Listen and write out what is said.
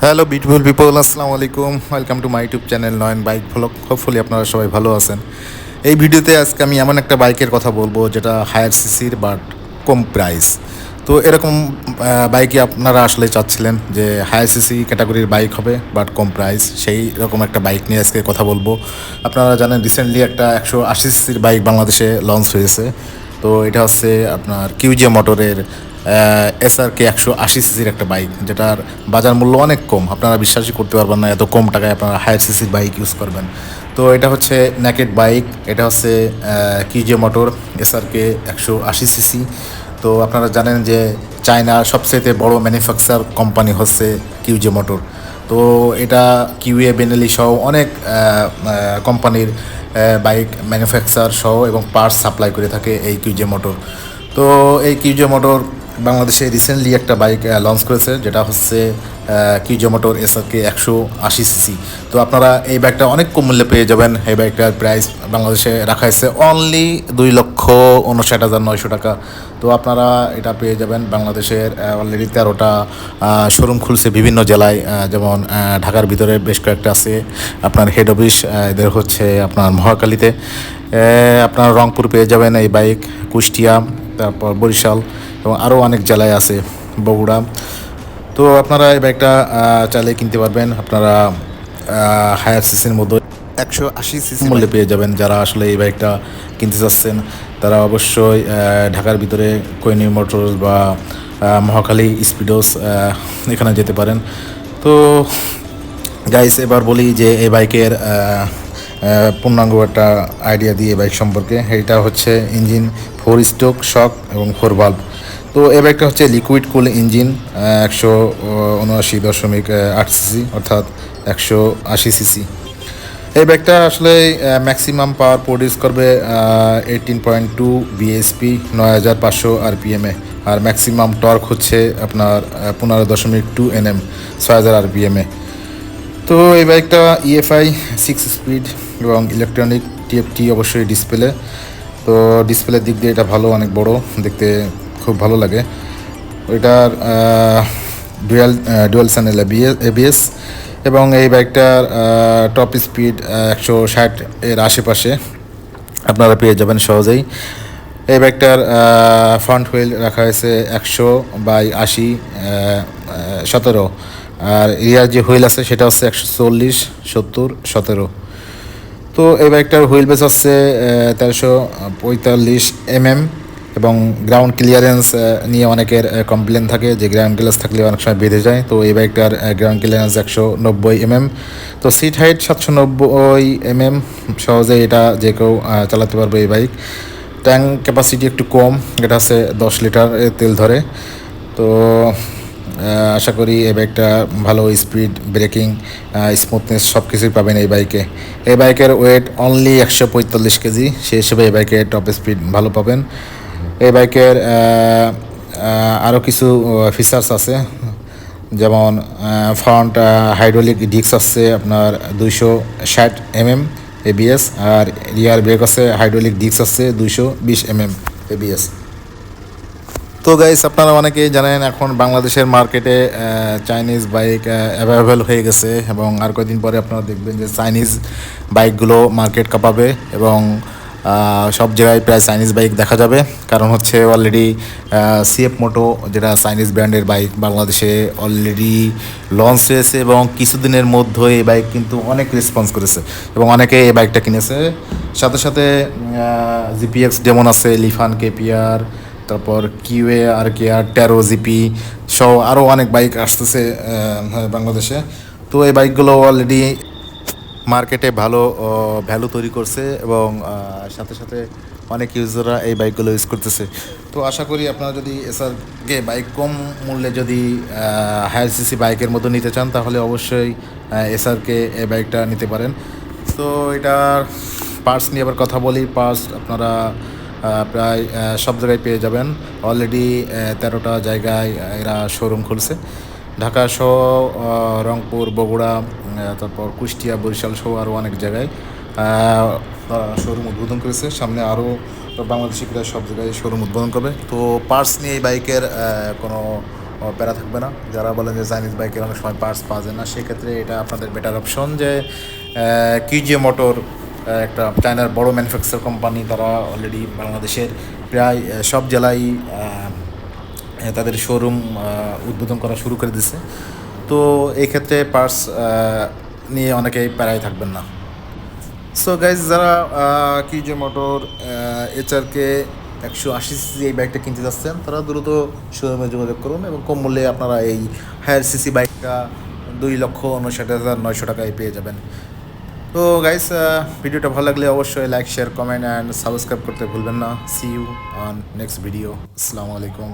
Hello beautiful people, আসসালামু আলাইকুম। Welcome to my YouTube channel Nayan bike vlog. Hopefully আপনারা সবাই ভালো আছেন। এই ভিডিওতে আজকে আমি এমন একটা বাইকের কথা বলবো যেটা হায়ার সিসির বাট কম প্রাইস। তো এরকম বাইকই আপনারা আসলে চাচ্ছিলেন যে হায়ার সিসি ক্যাটাগরির বাইক হবে বাট কম প্রাইস, সেই রকম একটা বাইক নিয়ে আজকে কথা বলবো। আপনারা জানেন রিসেন্টলি একটা 180 সিসির বাইক বাংলাদেশে লঞ্চ হয়েছে। তো এটা হচ্ছে আপনার কিউজে মোটরের SRK 180 সিসির একটা বাইক, যেটার বাজার মূল্য অনেক কম। আপনারা বিশ্বাসই করতে পারবেন না এত কম টাকায় আপনারা হায়ার সিসির বাইক ইউজ করবেন। তো এটা হচ্ছে নেকেড বাইক, এটা হচ্ছে কিউজে মোটর SRK 180 সিসি। তো আপনারা জানেন যে চায়নার সবচেয়ে বড় ম্যানুফ্যাকচার কোম্পানি হচ্ছে কিউজে মোটর। তো এটা কিউএ বেনেলি সহ অনেক কোম্পানির বাইক ম্যানুফ্যাকচার সহ এবং পার্টস সাপ্লাই করে থাকে এই কিউজে মোটর। তো এই কিউজে মোটর বাংলাদেশে রিসেন্টলি একটা বাইক লঞ্চ করেছে, যেটা হচ্ছে কিউজে মোটর SRK 180 সিসি। তো আপনারা এই বাইকটা অনেক কম মূল্যে পেয়ে যাবেন। এই বাইকটার প্রাইস বাংলাদেশে রাখা হয়েছে অনলি 2,59,900 টাকা। তো আপনারা এটা পেয়ে যাবেন বাংলাদেশের অলরেডি 13টা শোরুম খুলছে বিভিন্ন জেলায়, যেমন ঢাকার ভিতরে বেশ কয়েকটা আছে। আপনার হেড অফিস এদের হচ্ছে আপনার মহাখালীতে। আপনার রংপুর পেয়ে যাবেন এই বাইক, কুষ্টিয়া, তারপর বরিশাল এবং আরও অনেক জেলায় আছে, বগুড়া। তো আপনারা এই বাইকটা চাইলে কিনতে পারবেন। আপনারা হায়ার সিসির মধ্যে 180 সিসি মূল্যে পেয়ে যাবেন। যারা আসলে এই বাইকটা কিনতে চাচ্ছেন তারা অবশ্যই ঢাকার ভিতরে কোহিনূর মোটরস বা মহাখালী স্পিডোস এখানে যেতে পারেন। তো গাইস, এবার বলি যে এই বাইকের পূর্ণাঙ্গ একটা আইডিয়া দিয়ে বাইক সম্পর্কে। এটা হচ্ছে ইঞ্জিন 4 স্ট্রোক, শক এবং 4 ভালভ। তো এই বাইকটা হচ্ছে লিকুইড কুল ইঞ্জিন 179.8 সিসি, অর্থাৎ 180 সিসি। এই বাইকটা আসলে ম্যাক্সিমাম পাওয়ার প্রডিউস করবে 18.2 বিএসপি, 9,500 আরপিএমে। আর ম্যাক্সিমাম টর্ক হচ্ছে আপনার 15.2 NM, 6,000 আরপিএমে। তো এই বাইকটা EFI 6 স্পিড এবং ইলেকট্রনিক TFT অবশ্যই ডিসপ্লে। তো ডিসপ্লের দিক দিয়ে এটা ভালো, অনেক বড়, দেখতে খুব ভালো লাগে। ওইটার ডুয়াল চ্যানেল ABS এবং এই বাইকটার টপ স্পিড 160 এর আশেপাশে আপনারা পেয়ে যাবেন সহজেই। এই বাইকটার ফ্রন্ট হুইল রাখা হয়েছে 100/80 17, আর রিয়ার যে হুইল আছে সেটা হচ্ছে 140/70 17। তো এই বাইকটার হুইল বেস হচ্ছে 1345 mm এবং গ্রাউন্ড ক্লিয়ারেন্স নিয়ে অনেকের কমপ্লেন থাকে যে গ্রাউন্ড ক্লিয়ারেন্স থাকলে অনেক সময় বেঁধে যায়। তো এই বাইকটার গ্রাউন্ড ক্লিয়ারেন্স 190 mm। তো সিট হাইট 790 mm, সহজে এটা যে কেউ চালাতে পারবে এই বাইক। ট্যাঙ্ক ক্যাপাসিটি একটু কম, এটা হচ্ছে 10 লিটার তেল ধরে। তো আশা করি এই বাইকটা ভালো স্পিড, ব্রেকিং, স্মুথনেস সব কিছুই পাবেন এই বাইকে। এই বাইকের ওয়েট অনলি 145 কেজি, সেই হিসেবে এই বাইকে টপ স্পিড ভালো পাবেন। এই বাইকের আরও কিছু ফিচার্স আছে, যেমন ফ্রন্ট হাইড্রোলিক ডিস্ক আছে আপনার 260 mm ABS, আর রিয়ার ব্রেক আছে হাইড্রোলিক ডিস্ক আছে 220 mm ABS। তো গাইস, আপনারা অনেকেই জানেন এখন বাংলাদেশের মার্কেটে চাইনিজ বাইক অ্যাভেলেবেল হয়ে গেছে এবং আর কয়েকদিন পরে আপনারা দেখবেন যে চাইনিজ বাইকগুলো মার্কেট কাঁপাবে এবং সব জায়গায় প্রায় চাইনিজ বাইক দেখা যাবে। কারণ হচ্ছে অলরেডি CF মোটো, যেটা চাইনিজ ব্র্যান্ডের বাইক, বাংলাদেশে অলরেডি লঞ্চ হয়েছে এবং কিছুদিনের মধ্যে এই বাইক কিন্তু অনেক রেসপন্স করেছে এবং অনেকে এই বাইকটা কিনেছে। সাথে সাথে GPX যেমন আছে, লিফান KPR, তারপর QA RKR 13 GP সহ আরও অনেক বাইক আসতেছে বাংলাদেশে। তো এই বাইকগুলো অলরেডি মার্কেটে ভালো ভ্যালু তৈরি করছে এবং সাথে সাথে অনেক ইউজাররা এই বাইকগুলো ইউজ করতেছে। তো আশা করি আপনারা যদি SRK বাইক কম মূল্যে যদি হায়ার সিসি বাইকের মতো নিতে চান তাহলে অবশ্যই SRK এই বাইকটা নিতে পারেন। তো এটার পার্টস নিয়ে আবার কথা বলি। পার্টস আপনারা প্রায় সব জায়গায় পেয়ে যাবেন। অলরেডি 13টা জায়গায় এরা শোরুম খুলছে, ঢাকা সহ রংপুর, বগুড়া, তারপর কুষ্টিয়া, বরিশাল সহ আরও অনেক জায়গায় শোরুম উদ্বোধন করেছে। সামনে আরও বাংলাদেশি প্রায় সব জায়গায় শোরুম উদ্বোধন করবে। তো পার্টস নিয়ে এই বাইকের কোনো প্যারা থাকবে না। যারা বলেন যে চাইনিজ বাইকের অনেক সময় পার্টস পাওয়া যায় না, সেক্ষেত্রে এটা আপনাদের বেটার অপশন যে কিউজিএ মোটর, একটা চায়নার বড় ম্যানুফ্যাকচার কোম্পানি, তারা অলরেডি বাংলাদেশের প্রায় সব জেলায় তাদের শোরুম উদ্বোধন করা শুরু করে দিছে। তো এই ক্ষেত্রে পার্টস নিয়ে অনেকেই প্যারাই থাকবেন না। সো গাইজ, যারা কিউজে মোটর HRK 180cc এই বাইকটা কিনতে যাচ্ছেন, তারা দ্রুত শোরুমে যোগাযোগ করুন এবং কম মূল্যে আপনারা এই হায়ার সিসি বাইকটা 2,59,900 টাকায় পেয়ে যাবেন। তো গাইস, ভিডিওটা ভালো লাগলে অবশ্যই like, share, comment and subscribe করতে ভুলবেন না। See you on next video. আসসালামু আলাইকুম।